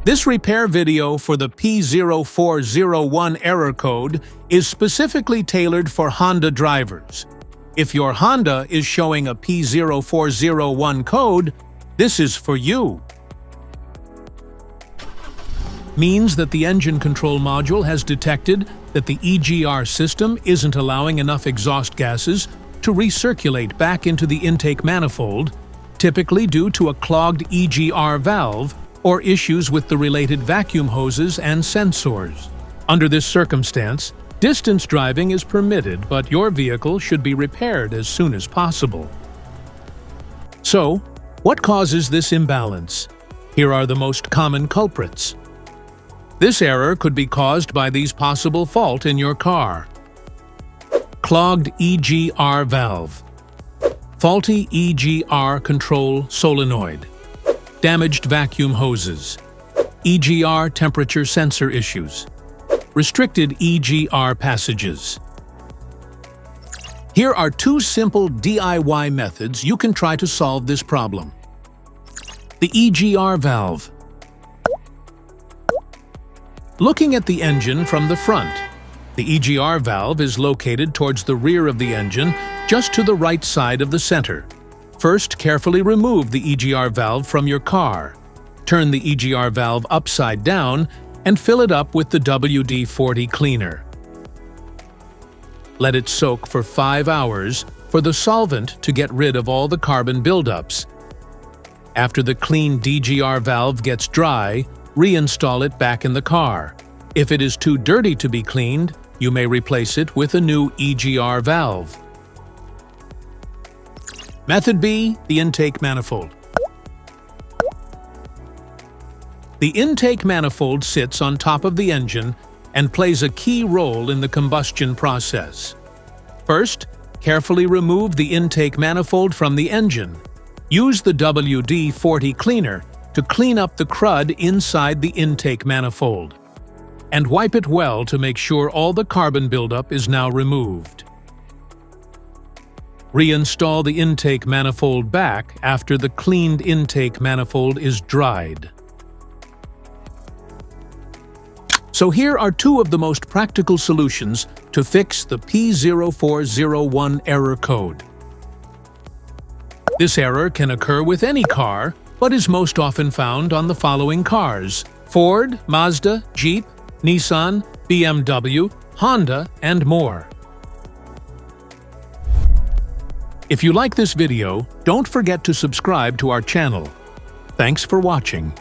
This repair video for the P0401 error code is specifically tailored for Honda drivers. If your Honda is showing a P0401 code, this is for you. Means that the engine control module has detected that the EGR system isn't allowing enough exhaust gases to recirculate back into the intake manifold, typically due to a clogged EGR valve or issues with the related vacuum hoses and sensors. Under this circumstance, distance driving is permitted, but your vehicle should be repaired as soon as possible. So, what causes this imbalance? Here are the most common culprits. This error could be caused by these possible faults in your car. Clogged EGR valve. Faulty EGR control solenoid. Damaged vacuum hoses. EGR temperature sensor issues. Restricted EGR passages. Here are two simple DIY methods you can try to solve this problem. The EGR valve. Looking at the engine from the front, the EGR valve is located towards the rear of the engine, just to the right side of the center. First, carefully remove the EGR valve from your car. Turn the EGR valve upside down and fill it up with the WD-40 cleaner. Let it soak for 5 hours for the solvent to get rid of all the carbon buildups. After the clean EGR valve gets dry, reinstall it back in the car. If it is too dirty to be cleaned, you may replace it with a new EGR valve. Method B, the intake manifold. The intake manifold sits on top of the engine and plays a key role in the combustion process. First, carefully remove the intake manifold from the engine. Use the WD-40 cleaner to clean up the crud inside the intake manifold. And wipe it well to make sure all the carbon buildup is now removed. Reinstall the intake manifold back after the cleaned intake manifold is dried. So here are two of the most practical solutions to fix the P0401 error code. This error can occur with any car, but is most often found on the following cars: Ford, Mazda, Jeep, Nissan, BMW, Honda, and more. If you like this video, don't forget to subscribe to our channel. Thanks for watching.